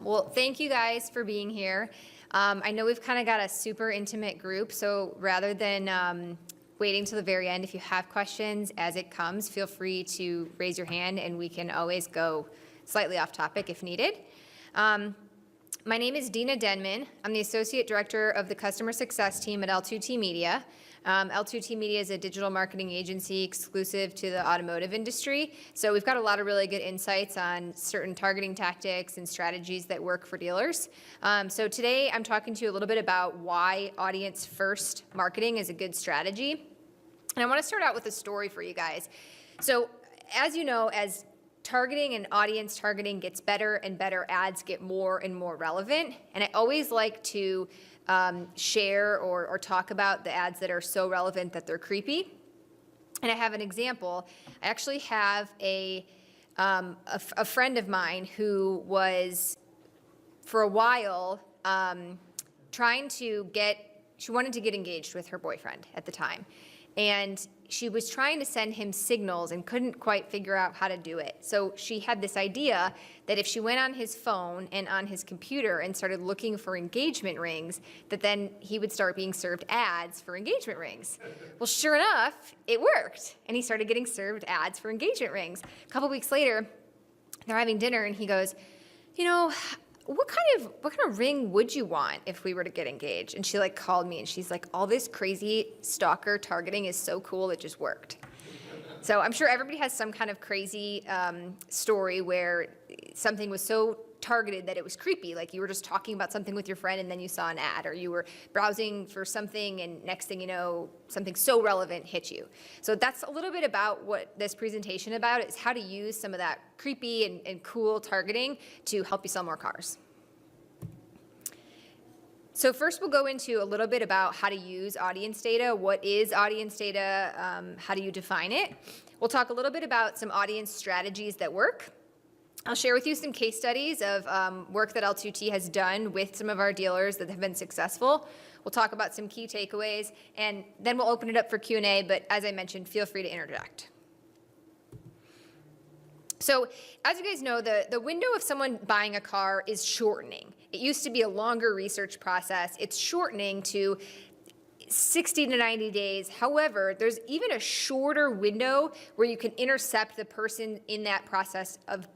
Well, thank you guys for being here. I know we've kind of got a super intimate group, so rather than waiting till the very end, if you have questions as it comes, feel free to raise your hand and we can always go slightly off topic if needed. My name is Dena Denman. I'm the Associate Director of the Customer Success Team at L2T Media. L2T Media is a digital marketing agency exclusive to the automotive industry. So we've got a lot of really good insights on certain targeting tactics and strategies that work for dealers. So today I'm talking to you a little bit about why audience-first marketing is a good strategy. And I want to start out with a story for you guys. So as you know, as targeting and audience targeting gets better and better, ads get more and more relevant. And I always like to share or talk about the ads that are so relevant that they're creepy. And I have an example. I actually have a friend of mine who was, for a while, she wanted to get engaged with her boyfriend at the time. And she was trying to send him signals and couldn't quite figure out how to do it. So she had this idea that if she went on his phone and on his computer and started looking for engagement rings, that then he would start being served ads for engagement rings. Well, sure enough, it worked. And he started getting served ads for engagement rings. A couple weeks later, they're having dinner and he goes, you know, what kind of ring would you want if we were to get engaged? And she called me and she's like, all this crazy stalker targeting is so cool, it just worked. So I'm sure everybody has some kind of crazy story where something was so targeted that it was creepy, like you were just talking about something with your friend and then you saw an ad, or you were browsing for something and next thing you know, something so relevant hit you. So that's a little bit about what this presentation about is, how to use some of that creepy and cool targeting to help you sell more cars. So first we'll go into a little bit about how to use audience data. What is audience data? How do you define it? We'll talk a little bit about some audience strategies that work. I'll share with you some case studies of work that L2T has done with some of our dealers that have been successful. We'll talk about some key takeaways, and then we'll open it up for Q&A, but as I mentioned, feel free to interject. So as you guys know, the window of someone buying a car is shortening. It used to be a longer research process. It's shortening to 60 to 90 days. However, there's even a shorter window where you can intercept the person in that process of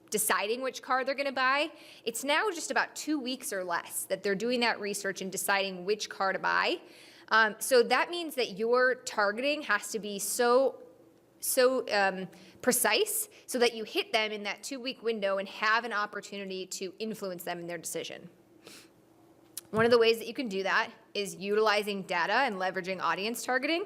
deciding which car they're going to buy. It's now just about 2 weeks or less that they're doing that research and deciding which car to buy. So that means that your targeting has to be so precise so that you hit them in that 2-week window and have an opportunity to influence them in their decision. One of the ways that you can do that is utilizing data and leveraging audience targeting.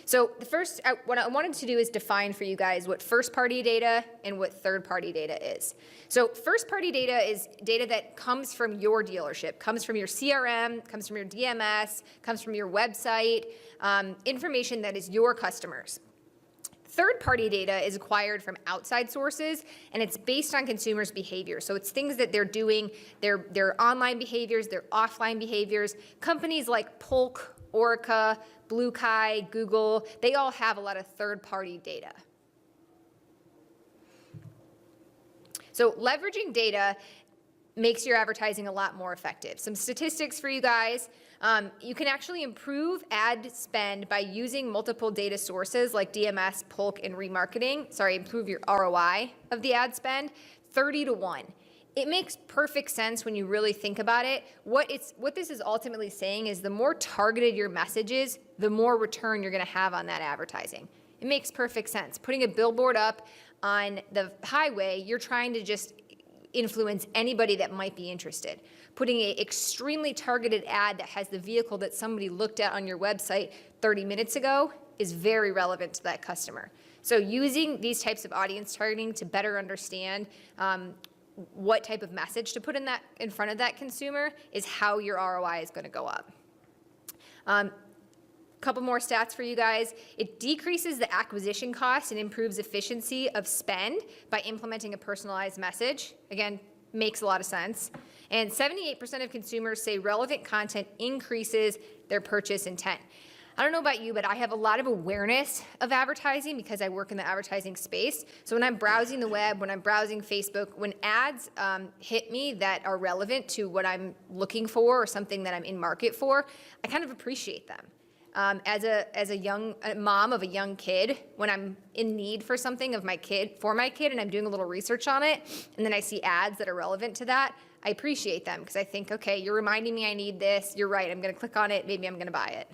So the first, what I wanted to do is define for you guys what first-party data and what third-party data is. So first-party data is data that comes from your dealership, comes from your CRM, comes from your DMS, comes from your website, information that is your customers. Third-party data is acquired from outside sources, and it's based on consumers' behavior. So it's things that they're doing, their online behaviors, their offline behaviors. Companies like Polk, Orica, Lookalikes, Google, they all have a lot of third-party data. So leveraging data makes your advertising a lot more effective. Some statistics for you guys. You can actually improve ad spend by using multiple data sources like DMS, Polk, and Remarketing. Improve your ROI of the ad spend 30 to 1. It makes perfect sense when you really think about it. What this is ultimately saying is the more targeted your message is, the more return you're going to have on that advertising. It makes perfect sense. Putting a billboard up on the highway, you're trying to just influence anybody that might be interested. Putting an extremely targeted ad that has the vehicle that somebody looked at on your website 30 minutes ago is very relevant to that customer. So using these types of audience targeting to better understand what type of message to put in front of that consumer is how your ROI is going to go up. Couple more stats for you guys. It decreases the acquisition cost and improves efficiency of spend by implementing a personalized message. Again, makes a lot of sense. And 78% of consumers say relevant content increases their purchase intent. I don't know about you, but I have a lot of awareness of advertising because I work in the advertising space. So when I'm browsing the web, when I'm browsing Facebook, when ads hit me that are relevant to what I'm looking for or something that I'm in market for, I kind of appreciate them. As a young mom of a young kid, when I'm in need for something for my kid, and I'm doing a little research on it, and then I see ads that are relevant to that, I appreciate them because I think, okay, you're reminding me I need this. You're right. I'm going to click on it. Maybe I'm going to buy it.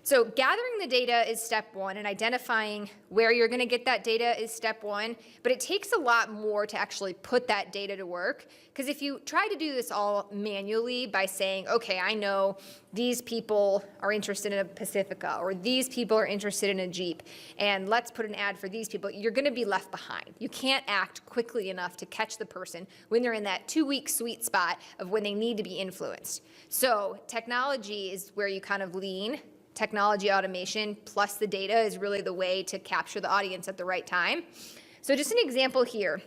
So gathering the data is step one, and identifying where you're going to get that data is step one. But it takes a lot more to actually put that data to work. Because if you try to do this all manually by saying, okay, I know these people are interested in a Pacifica, or these people are interested in a Jeep, and let's put an ad for these people, you're going to be left behind. You can't act quickly enough to catch the person when they're in that 2-week sweet spot of when they need to be influenced. So technology is where you kind of lean. Technology automation plus the data is really the way to capture the audience at the right time. So just an example here.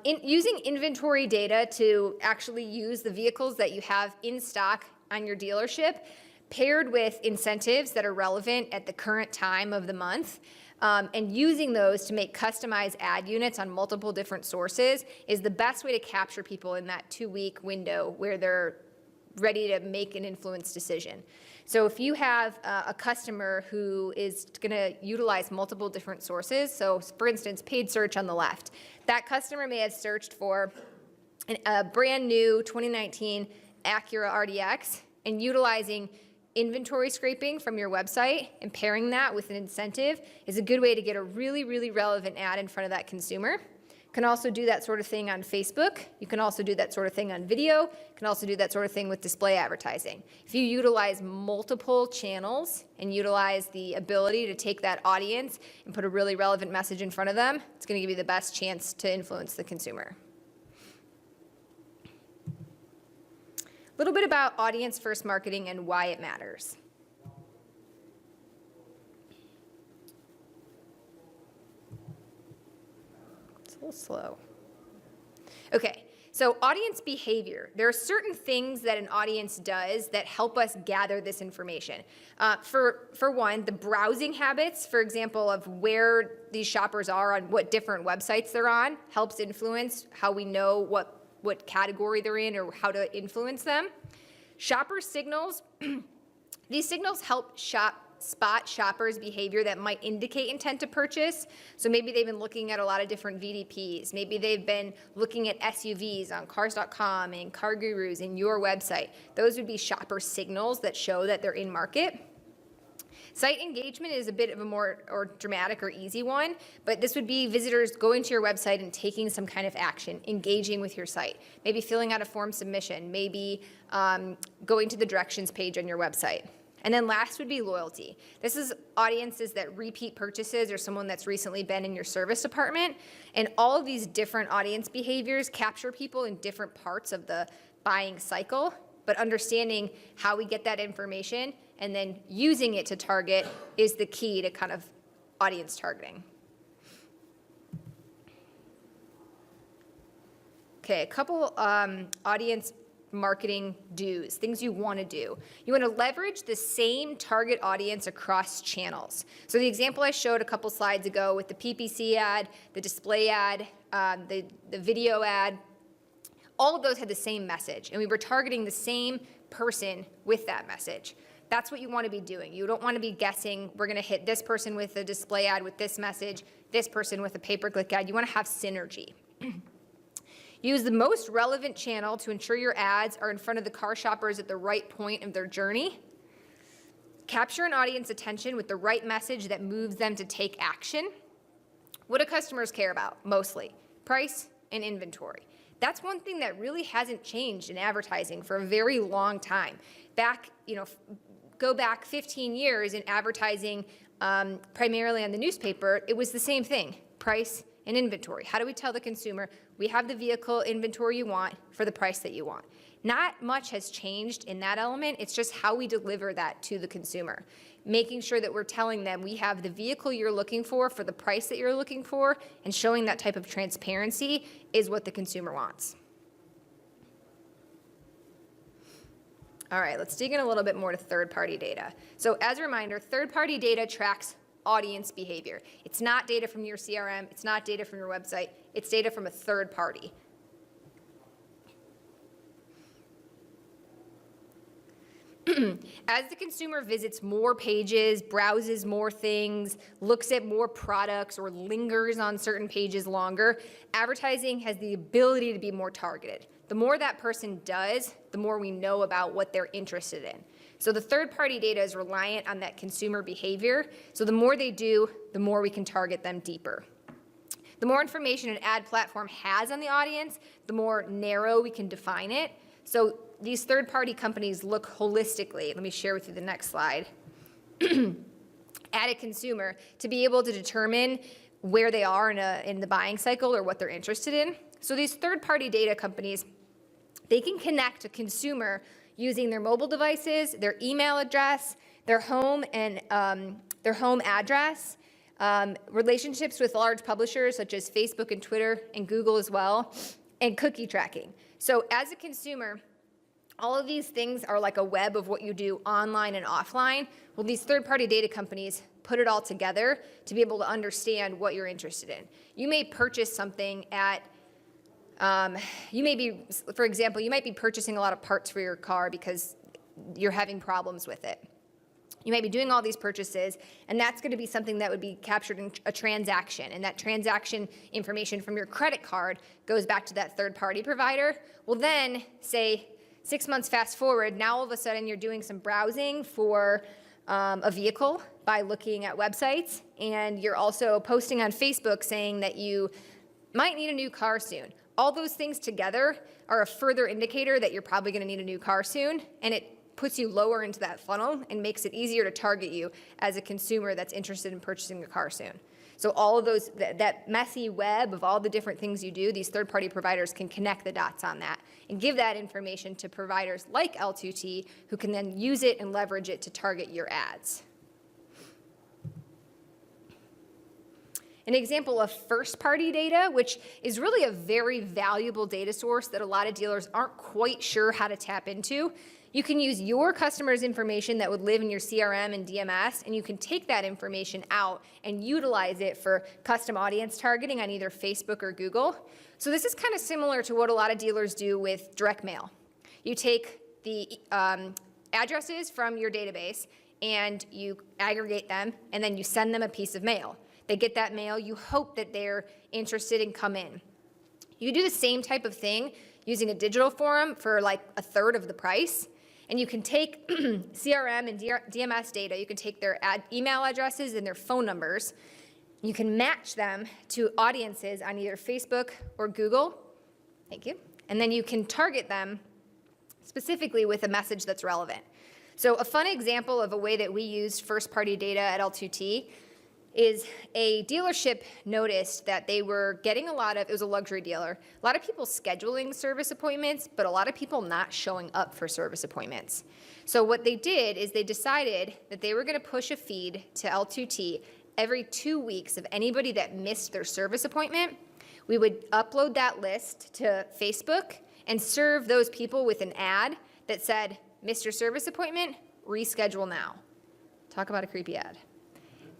Using inventory data to actually use the vehicles that you have in stock on your dealership, paired with incentives that are relevant at the current time of the month, and using those to make customized ad units on multiple different sources is the best way to capture people in that 2-week window where they're ready to make an influence decision. So if you have a customer who is going to utilize multiple different sources, so for instance, paid search on the left, that customer may have searched for a brand new 2019 Acura RDX, and utilizing inventory scraping from your website and pairing that with an incentive is a good way to get a really, really relevant ad in front of that consumer. You can also do that sort of thing on Facebook. You can also do that sort of thing on video. You can also do that sort of thing with display advertising. If you utilize multiple channels and utilize the ability to take that audience and put a really relevant message in front of them, it's going to give you the best chance to influence the consumer. A little bit about audience-first marketing and why it matters. A little slow. Okay, so audience behavior. There are certain things that an audience does that help us gather this information. For one, the browsing habits, for example, of where these shoppers are on what different websites they're on, helps influence how we know what category they're in or how to influence them. Shopper signals, these signals help spot shoppers' behavior that might indicate intent to purchase. So maybe they've been looking at a lot of different VDPs. Maybe they've been looking at SUVs on cars.com and Car Gurus and your website. Those would be shopper signals that show that they're in market. Site engagement is a bit of a more dramatic or easy one, but this would be visitors going to your website and taking some kind of action, engaging with your site, maybe filling out a form submission, maybe going to the directions page on your website. And then last would be loyalty. This is audiences that repeat purchases or someone that's recently been in your service department. And all of these different audience behaviors capture people in different parts of the buying cycle, but understanding how we get that information and then using it to target is the key to kind of audience targeting. Okay, a couple audience marketing do's, things you want to do. You want to leverage the same target audience across channels. So the example I showed a couple slides ago with the PPC ad, the display ad, the video ad, all of those had the same message, and we were targeting the same person with that message. That's what you want to be doing. You don't want to be guessing, we're going to hit this person with a display ad with this message, this person with a pay-per-click ad. You want to have synergy. Use the most relevant channel to ensure your ads are in front of the car shoppers at the right point of their journey. Capture an audience attention with the right message that moves them to take action. What do customers care about mostly? Price and inventory. That's one thing that really hasn't changed in advertising for a very long time. Go back 15 years in advertising, primarily on the newspaper, it was the same thing, price and inventory. How do we tell the consumer, we have the vehicle inventory you want for the price that you want? Not much has changed in that element. It's just how we deliver that to the consumer. Making sure that we're telling them we have the vehicle you're looking for the price that you're looking for, and showing that type of transparency is what the consumer wants. All right, let's dig in a little bit more to third-party data. So as a reminder, third-party data tracks audience behavior. It's not data from your CRM, it's not data from your website, it's data from a third party. As the consumer visits more pages, browses more things, looks at more products, or lingers on certain pages longer, advertising has the ability to be more targeted. The more that person does, the more we know about what they're interested in. So the third-party data is reliant on that consumer behavior. So the more they do, the more we can target them deeper. The more information an ad platform has on the audience, the more narrow we can define it. So these third-party companies look holistically. Let me share with you the next slide. At a consumer to be able to determine where they are in the buying cycle or what they're interested in. So these third-party data companies, they can connect a consumer using their mobile devices, their email address, their home and their home address, relationships with large publishers such as Facebook and Twitter and Google as well, and cookie tracking. So as a consumer, all of these things are like a web of what you do online and offline. Well, these third-party data companies put it all together to be able to understand what you're interested in. You may purchase something at for example, you might be purchasing a lot of parts for your car because you're having problems with it. You might be doing all these purchases, and that's going to be something that would be captured in a transaction, and that transaction information from your credit card goes back to that third-party provider. Well, then, say 6 months fast forward, now all of a sudden you're doing some browsing for a vehicle by looking at websites, and you're also posting on Facebook saying that you might need a new car soon. All those things together are a further indicator that you're probably going to need a new car soon, and it puts you lower into that funnel and makes it easier to target you as a consumer that's interested in purchasing a car soon. So all of those, that messy web of all the different things you do, these third-party providers can connect the dots on that and give that information to providers like L2T who can then use it and leverage it to target your ads. An example of first-party data, which is really a very valuable data source that a lot of dealers aren't quite sure how to tap into. You can use your customers' information that would live in your CRM and DMS, and you can take that information out and utilize it for custom audience targeting on either Facebook or Google. So this is kind of similar to what a lot of dealers do with direct mail. You take the addresses from your database and you aggregate them, and then you send them a piece of mail. They get that mail, you hope that they're interested and come in. You do the same type of thing using a digital form for like a third of the price, and you can take CRM and DMS data, you can take their email addresses and their phone numbers, you can match them to audiences on either Facebook or Google, thank you, and then you can target them specifically with a message that's relevant. So a fun example of a way that we used first-party data at L2T is a dealership noticed that they were getting it was a luxury dealer, a lot of people scheduling service appointments, but a lot of people not showing up for service appointments. So what they did is they decided that they were going to push a feed to L2T every 2 weeks of anybody that missed their service appointment. We would upload that list to Facebook and serve those people with an ad that said, "Missed your service appointment? Reschedule now." Talk about a creepy ad.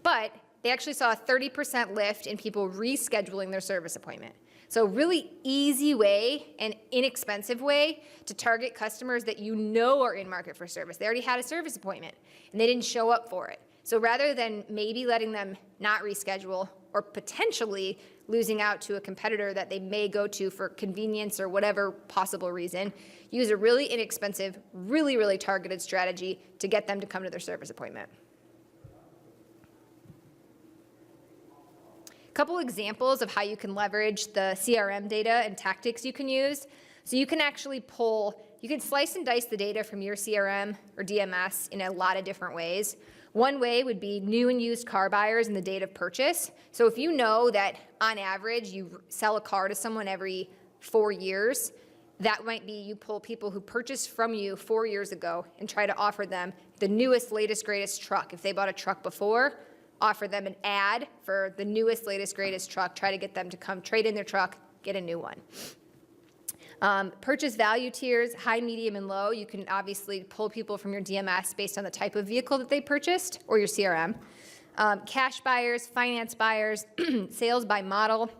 But they actually saw a 30% lift in people rescheduling their service appointment. So really easy way and inexpensive way to target customers that you know are in market for service. They already had a service appointment and they didn't show up for it. So rather than maybe letting them not reschedule or potentially losing out to a competitor that they may go to for convenience or whatever possible reason, use a really inexpensive, really targeted strategy to get them to come to their service appointment. Couple examples of how you can leverage the CRM data and tactics you can use. So you can actually you can slice and dice the data from your CRM or DMS in a lot of different ways. One way would be new and used car buyers and the date of purchase. So if you know that on average you sell a car to someone every 4 years, that might be you pull people who purchased from you 4 years ago and try to offer them the newest, latest, greatest truck. If they bought a truck before, offer them an ad for the newest, latest, greatest truck, try to get them to come trade in their truck, get a new one. Purchase value tiers, high, medium, and low. You can obviously pull people from your DMS based on the type of vehicle that they purchased or your CRM. Cash buyers, finance buyers, sales by model,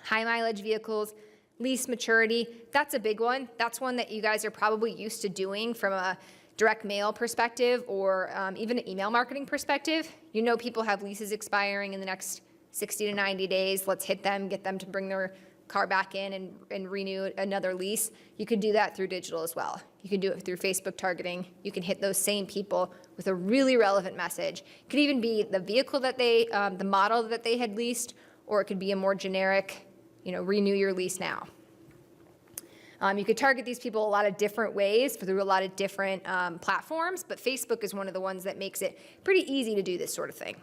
high mileage vehicles, lease maturity. That's a big one. That's one that you guys are probably used to doing from a direct mail perspective or even an email marketing perspective. You know people have leases expiring in the next 60 to 90 days. Let's hit them, get them to bring their car back in and renew another lease. You could do that through digital as well. You can do it through Facebook targeting. You can hit those same people with a really relevant message. It could even be the vehicle that they, the model that they had leased, or it could be a more generic, renew your lease now. You could target these people a lot of different ways through a lot of different platforms, but Facebook is one of the ones that makes it pretty easy to do this sort of thing.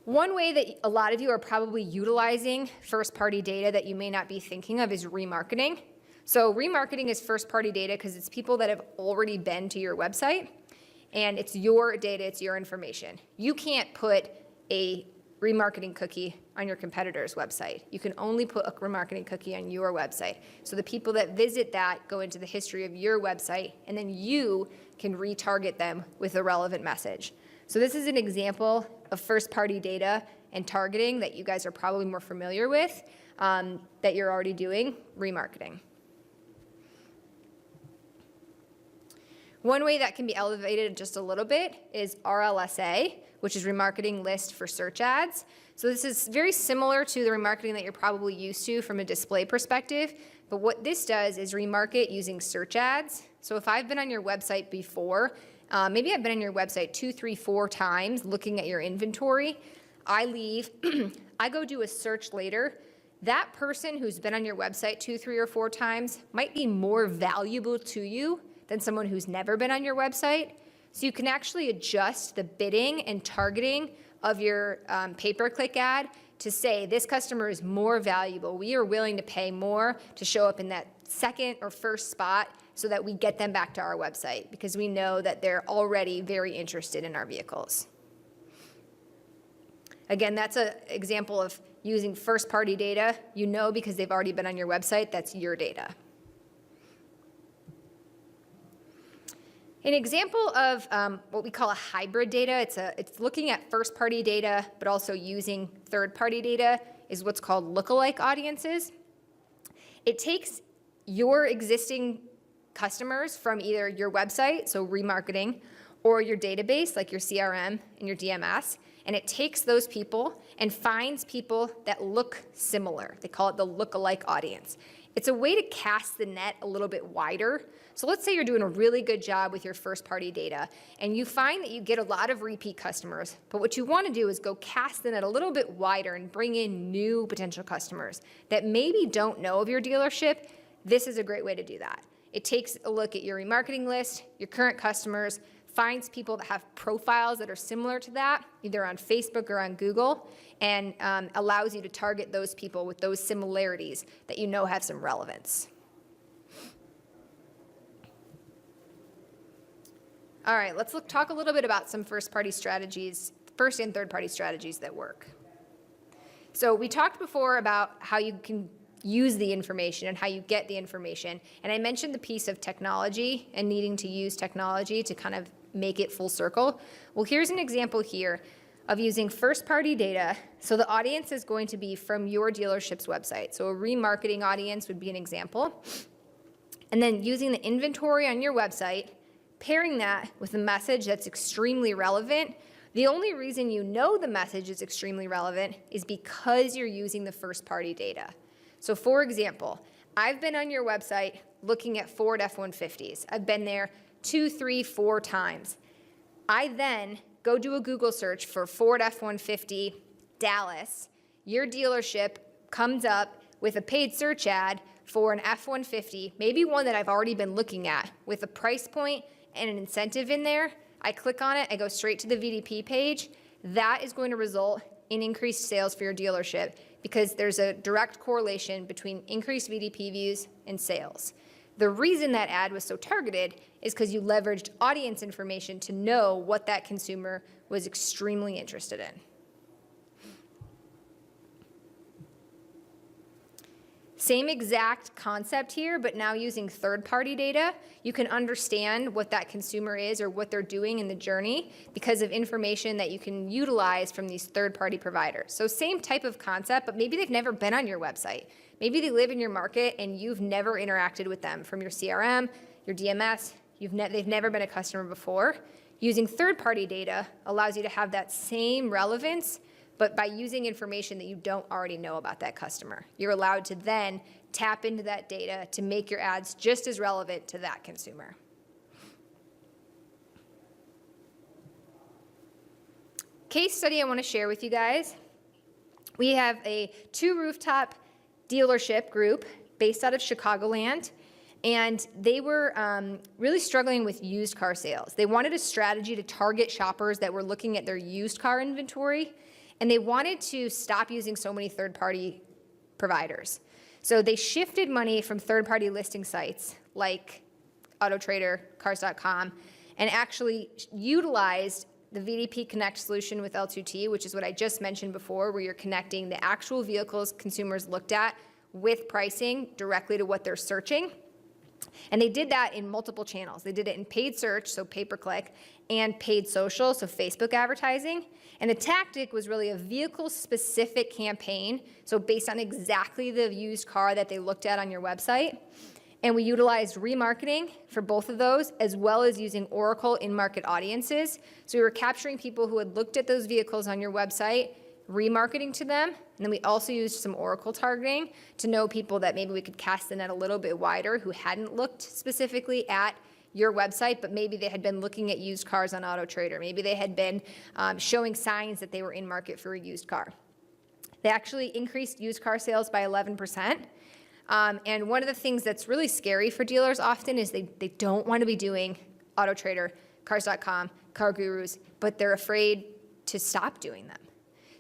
One way that a lot of you are probably utilizing first-party data that you may not be thinking of is remarketing. So remarketing is first-party data because it's people that have already been to your website, and it's your data, it's your information. You can't put a remarketing cookie on your competitor's website. You can only put a remarketing cookie on your website. So the people that visit that go into the history of your website, and then you can retarget them with a relevant message. So this is an example of first-party data and targeting that you guys are probably more familiar with, that you're already doing, remarketing. One way that can be elevated just a little bit is RLSA, which is remarketing list for search ads. So this is very similar to the remarketing that you're probably used to from a display perspective, but what this does is remarket using search ads. So if I've been on your website before, maybe I've been on your website 2, 3, 4 times looking at your inventory. I leave, I go do a search later. That person who's been on your website 2, 3, or 4 times might be more valuable to you than someone who's never been on your website. So you can actually adjust the bidding and targeting of your pay-per-click ad to say this customer is more valuable. We are willing to pay more to show up in that second or first spot so that we get them back to our website because we know that they're already very interested in our vehicles. Again, that's an example of using first-party data. You know because they've already been on your website, that's your data. An example of what we call a hybrid data, it's looking at first-party data but also using third-party data, is what's called lookalike audiences. It takes your existing customers from either your website, so remarketing, or your database, like your CRM and your DMS, and it takes those people and finds people that look similar. They call it the lookalike audience. It's a way to cast the net a little bit wider. So let's say you're doing a really good job with your first-party data, and you find that you get a lot of repeat customers, but what you want to do is go cast the net a little bit wider and bring in new potential customers that maybe don't know of your dealership. This is a great way to do that. It takes a look at your remarketing list, your current customers, finds people that have profiles that are similar to that, either on Facebook or on Google, and allows you to target those people with those similarities that you know have some relevance. All right, let's talk a little bit about some first-party strategies, first and third-party strategies that work. So we talked before about how you can use the information and how you get the information. And I mentioned the piece of technology and needing to use technology to kind of make it full circle. Well, here's an example here of using first-party data. So the audience is going to be from your dealership's website. So a remarketing audience would be an example. And then using the inventory on your website, pairing that with a message that's extremely relevant. The only reason you know the message is extremely relevant is because you're using the first-party data. So for example, I've been on your website looking at Ford F-150s. I've been there 2, 3, 4 times. I then go do a Google search for Ford F-150 Dallas. Your dealership comes up with a paid search ad for an F-150, maybe one that I've already been looking at, with a price point and an incentive in there. I click on it, I go straight to the VDP page. That is going to result in increased sales for your dealership because there's a direct correlation between increased VDP views and sales. The reason that ad was so targeted is because you leveraged audience information to know what that consumer was extremely interested in. Same exact concept here, but now using third-party data, you can understand what that consumer is or what they're doing in the journey because of information that you can utilize from these third-party providers. So same type of concept, but maybe they've never been on your website. Maybe they live in your market and you've never interacted with them from your CRM, your DMS, they've never been a customer before. Using third-party data allows you to have that same relevance, but by using information that you don't already know about that customer. You're allowed to then tap into that data to make your ads just as relevant to that consumer. Case study I want to share with you guys. We have a 2-rooftop dealership group based out of Chicagoland, and they were really struggling with used car sales. They wanted a strategy to target shoppers that were looking at their used car inventory, and they wanted to stop using so many third-party providers. So they shifted money from third-party listing sites like AutoTrader, Cars.com, and actually utilized the VDP Connect solution with L2T, which is what I just mentioned before, where you're connecting the actual vehicles consumers looked at with pricing directly to what they're searching. And they did that in multiple channels. They did it in paid search, so pay-per-click, and paid social, so Facebook advertising. And the tactic was really a vehicle-specific campaign, so based on exactly the used car that they looked at on your website. And we utilized remarketing for both of those, as well as using Oracle in-market audiences. So we were capturing people who had looked at those vehicles on your website, remarketing to them, and then we also used some Oracle targeting to know people that maybe we could cast the net a little bit wider who hadn't looked specifically at your website, but maybe they had been looking at used cars on AutoTrader. Maybe they had been showing signs that they were in market for a used car. They actually increased used car sales by 11%. And one of the things that's really scary for dealers often is they don't want to be doing AutoTrader, Cars.com, Car Gurus, but they're afraid to stop doing them.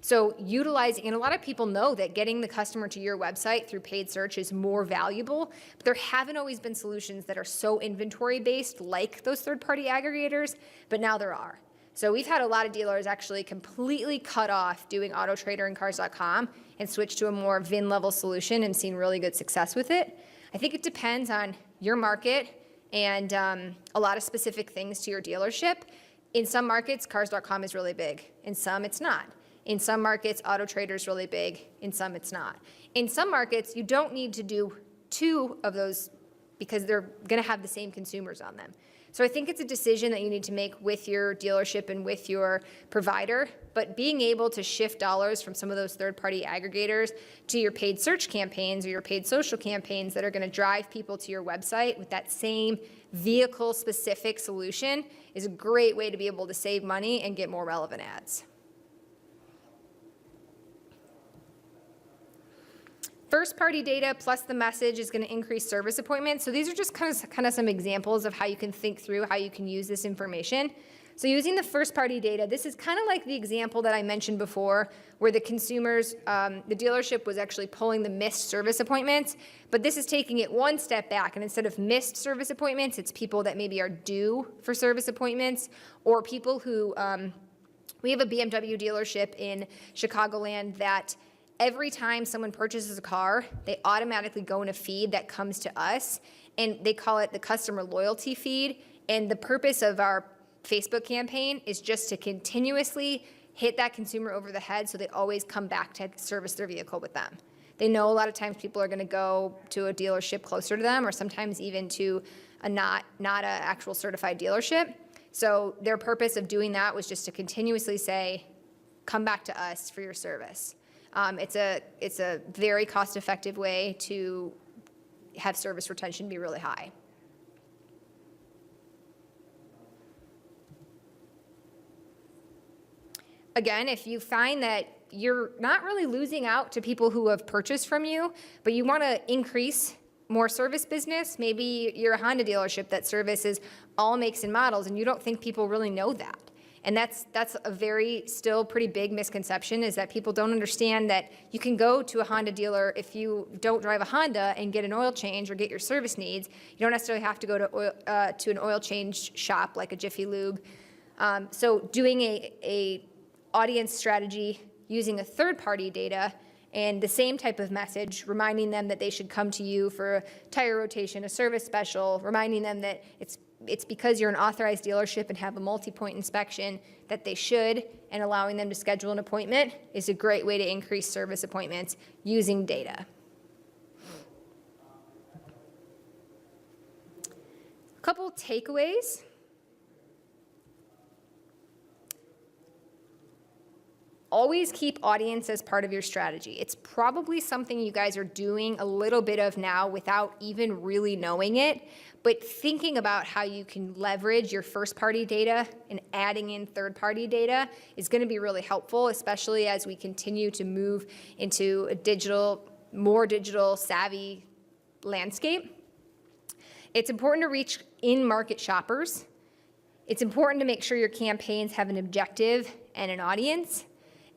So utilizing, and a lot of people know that getting the customer to your website through paid search is more valuable, but there haven't always been solutions that are so inventory based like those third-party aggregators, but now there are. So we've had a lot of dealers actually completely cut off doing AutoTrader and Cars.com and switch to a more VIN level solution and seen really good success with it. I think it depends on your market and a lot of specific things to your dealership. In some markets, Cars.com is really big. In some, it's not. In some markets, AutoTrader is really big. In some, it's not. In some markets, you don't need to do 2 of those because they're going to have the same consumers on them. So I think it's a decision that you need to make with your dealership and with your provider, but being able to shift dollars from some of those third-party aggregators to your paid search campaigns or your paid social campaigns that are going to drive people to your website with that same vehicle-specific solution is a great way to be able to save money and get more relevant ads. First-party data plus the message is going to increase service appointments. So these are just kind of some examples of how you can think through how you can use this information. So using the first-party data, this is kind of like the example that I mentioned before, where the consumers, the dealership was actually pulling the missed service appointments, but this is taking it one step back, and instead of missed service appointments, it's people that maybe are due for service appointments, or people who, we have a BMW dealership in Chicagoland that every time someone purchases a car, they automatically go in a feed that comes to us, and they call it the customer loyalty feed. And the purpose of our Facebook campaign is just to continuously hit that consumer over the head so they always come back to service their vehicle with them. They know a lot of times people are going to go to a dealership closer to them, or sometimes even to a not an actual certified dealership. So their purpose of doing that was just to continuously say, come back to us for your service. It's a very cost-effective way to have service retention be really high. Again, if you find that you're not really losing out to people who have purchased from you, but you want to increase more service business, maybe you're a Honda dealership that services all makes and models, and you don't think people really know that. And that's a very still pretty big misconception, is that people don't understand that you can go to a Honda dealer if you don't drive a Honda and get an oil change or get your service needs. You don't necessarily have to go to an oil change shop like a Jiffy Lube. So doing a audience strategy using a third-party data And the same type of message, reminding them that they should come to you for a tire rotation, a service special, reminding them that it's because you're an authorized dealership and have a multi-point inspection that they should, and allowing them to schedule an appointment is a great way to increase service appointments using data. A couple takeaways. Always keep audience as part of your strategy. It's probably something you guys are doing a little bit of now without even really knowing it, but thinking about how you can leverage your first-party data and adding in third-party data is going to be really helpful, especially as we continue to move into a more digital savvy landscape. It's important to reach in-market shoppers. It's important to make sure your campaigns have an objective and an audience,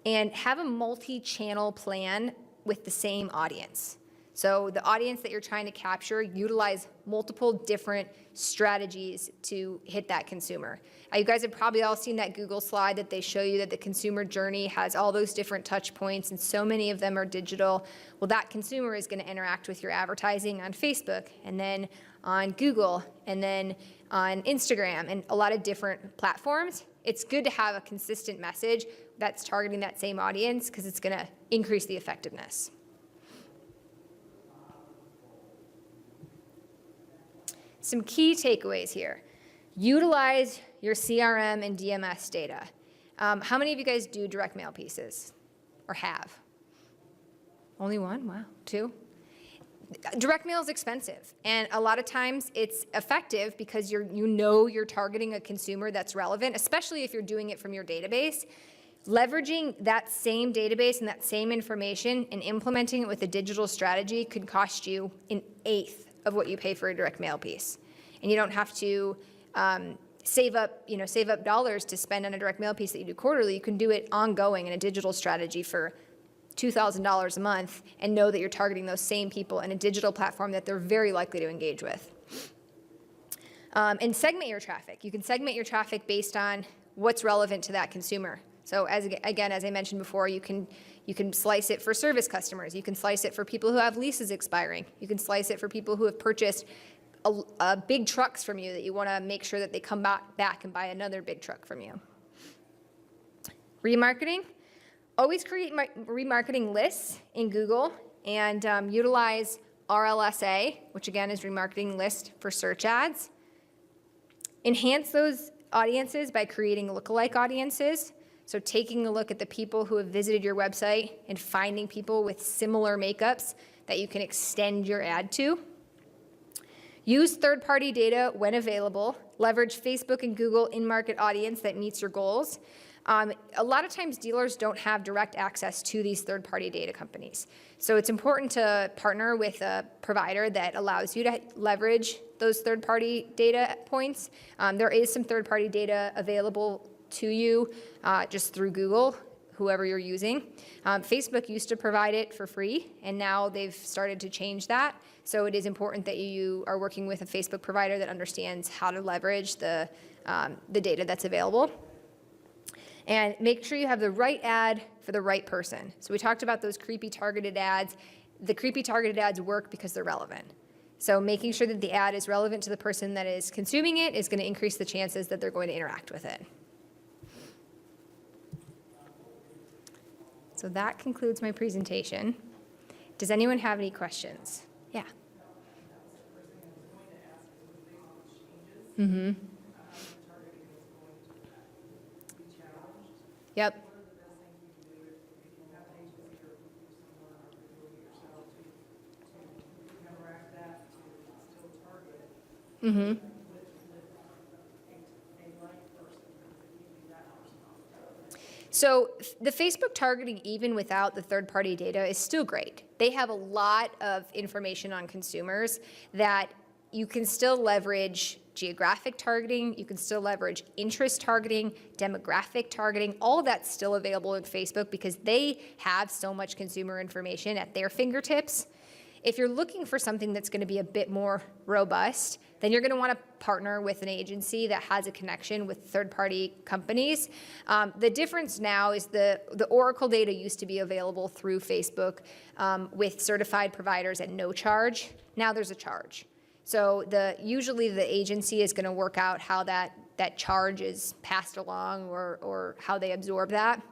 and have a multi-channel plan with the same audience. So the audience that you're trying to capture, utilize multiple different strategies to hit that consumer. You guys have probably all seen that Google slide that they show you that the consumer journey has all those different touch points and so many of them are digital. Well, that consumer is going to interact with your advertising on Facebook and then on Google and then on Instagram and a lot of different platforms. It's good to have a consistent message that's targeting that same audience because it's going to increase the effectiveness. Some key takeaways here. Utilize your CRM and DMS data. How many of you guys do direct mail pieces or have? Only one? Wow. Two? Direct mail is expensive, and a lot of times it's effective because you know you're targeting a consumer that's relevant, especially if you're doing it from your database. Leveraging that same database and that same information and implementing it with a digital strategy could cost you an eighth of what you pay for a direct mail piece. And you don't have to save up dollars to spend on a direct mail piece that you do quarterly. You can do it ongoing in a digital strategy for $2,000 a month and know that you're targeting those same people in a digital platform that they're very likely to engage with. And segment your traffic. You can segment your traffic based on what's relevant to that consumer. So as I mentioned before, you can slice it for service customers. You can slice it for people who have leases expiring. You can slice it for people who have purchased big trucks from you that you want to make sure that they come back and buy another big truck from you. Remarketing. Always create remarketing lists in Google and utilize RLSA, which again is remarketing list for search ads. Enhance those audiences by creating lookalike audiences. So taking a look at the people who have visited your website and finding people with similar makeups that you can extend your ad to. Use third-party data when available. Leverage Facebook and Google in-market audience that meets your goals. A lot of times dealers don't have direct access to these third-party data companies. So it's important to partner with a provider that allows you to leverage those third-party data points. There is some third-party data available to you just through Google, whoever you're using. Facebook used to provide it for free, and now they've started to change that. So it is important that you are working with a Facebook provider that understands how to leverage the data that's available. And make sure you have the right ad for the right person. So we talked about those creepy targeted ads. The creepy targeted ads work because they're relevant. So making sure that the ad is relevant to the person that is consuming it is going to increase the chances that they're going to interact with it. So that concludes my presentation. Does anyone have any questions? Yeah. Mm-hmm. Yep. Mm-hmm. So the Facebook targeting, even without the third-party data, is still great. They have a lot of information on consumers that you can still leverage geographic targeting, you can still leverage interest targeting, demographic targeting, all of that's still available in Facebook because they have so much consumer information at their fingertips. If you're looking for something that's going to be a bit more robust, then you're going to want to partner with an agency that has a connection with third-party companies. The difference now is the Oracle data used to be available through Facebook with certified providers at no charge. Now there's a charge. So usually the agency is going to work out how that charge is passed along or how they absorb that.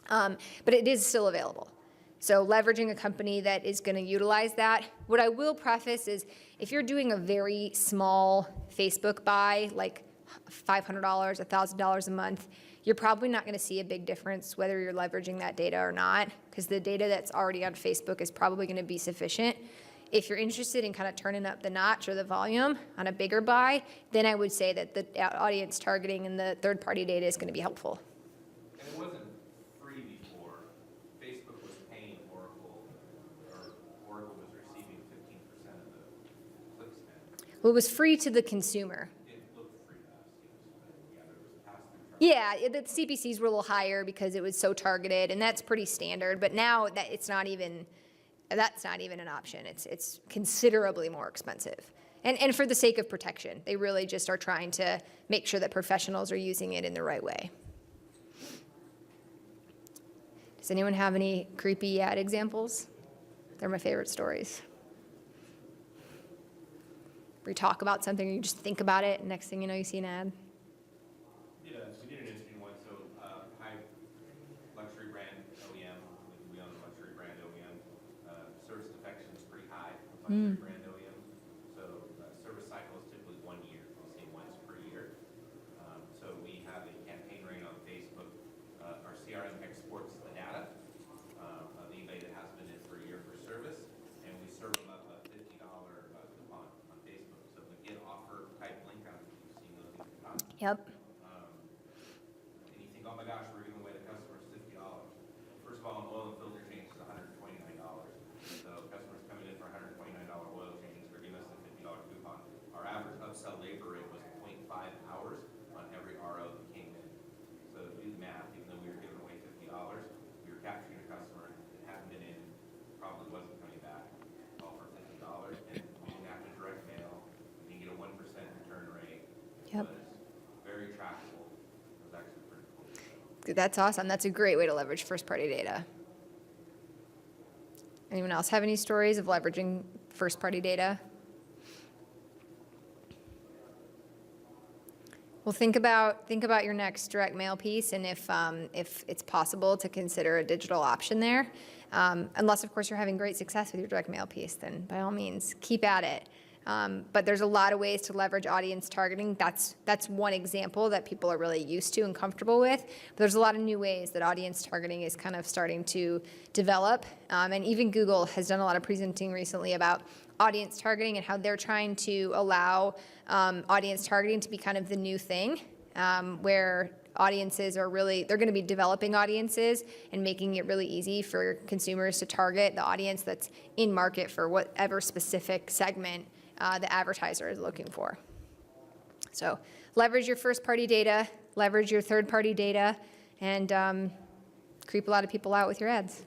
But it is still available. So leveraging a company that is going to utilize that. What I will preface is if you're doing a very small Facebook buy, like $500, $1,000 a month, you're probably not going to see a big difference whether you're leveraging that data or not, because the data that's already on Facebook is probably going to be sufficient. If you're interested in kind of turning up the notch or the volume on a bigger buy, then I would say that the audience targeting and the third-party data is going to be helpful. And it wasn't free before. Facebook was paying Oracle, or Oracle was receiving 15% of the click spend. Well, it was free to the consumer. It looked free to us, yes, but yeah, there was a pass-through charge. Yeah, the CPCs were a little higher because it was so targeted, and that's pretty standard. But now that that's not even an option. It's considerably more expensive. And for the sake of protection, they really just are trying to make sure that professionals are using it in the right way. Does anyone have any creepy ad examples? They're my favorite stories. Where you talk about something, or you just think about it, and next thing you know, you see an ad. Yeah, we did an interesting one. So, high luxury brand OEM, we own a luxury brand OEM. Service defection is pretty high with luxury brand OEM. So, service cycle is typically 1 year. We'll see once per year. So, we have a campaign running on Facebook. Our CRM exports the data of anybody that has been in for a year for service, and we serve them up a $50 coupon on Facebook. So, we get offer type link out if you've seen those coupons. Yep. And you think, oh my gosh, we're giving away the customers $50. First of all, an oil and filter change is $129. So customers coming in for $129 oil change, they're giving us a $50 coupon. Our average upsell labor rate was 0.5 hours on every RO that came in. So do the math, even though we were giving away $50, we were capturing a customer that hadn't been in, probably wasn't coming back, all for $50. And we didn't have to direct mail. We didn't get a 1% return rate. Yep. It was very trackable. It was actually pretty cool. That's awesome. That's a great way to leverage first-party data. Anyone else have any stories of leveraging first-party data? Well, think about your next direct mail piece, and if it's possible to consider a digital option there. Unless, of course, you're having great success with your direct mail piece, then by all means, keep at it. But there's a lot of ways to leverage audience targeting. That's one example that people are really used to and comfortable with. But there's a lot of new ways that audience targeting is kind of starting to develop. And even Google has done a lot of presenting recently about audience targeting and how they're trying to allow audience targeting to be kind of the new thing, where audiences are really, they're going to be developing audiences and making it really easy for consumers to target the audience that's in market for whatever specific segment the advertiser is looking for. So leverage your first-party data, leverage your third-party data, and creep a lot of people out with your ads.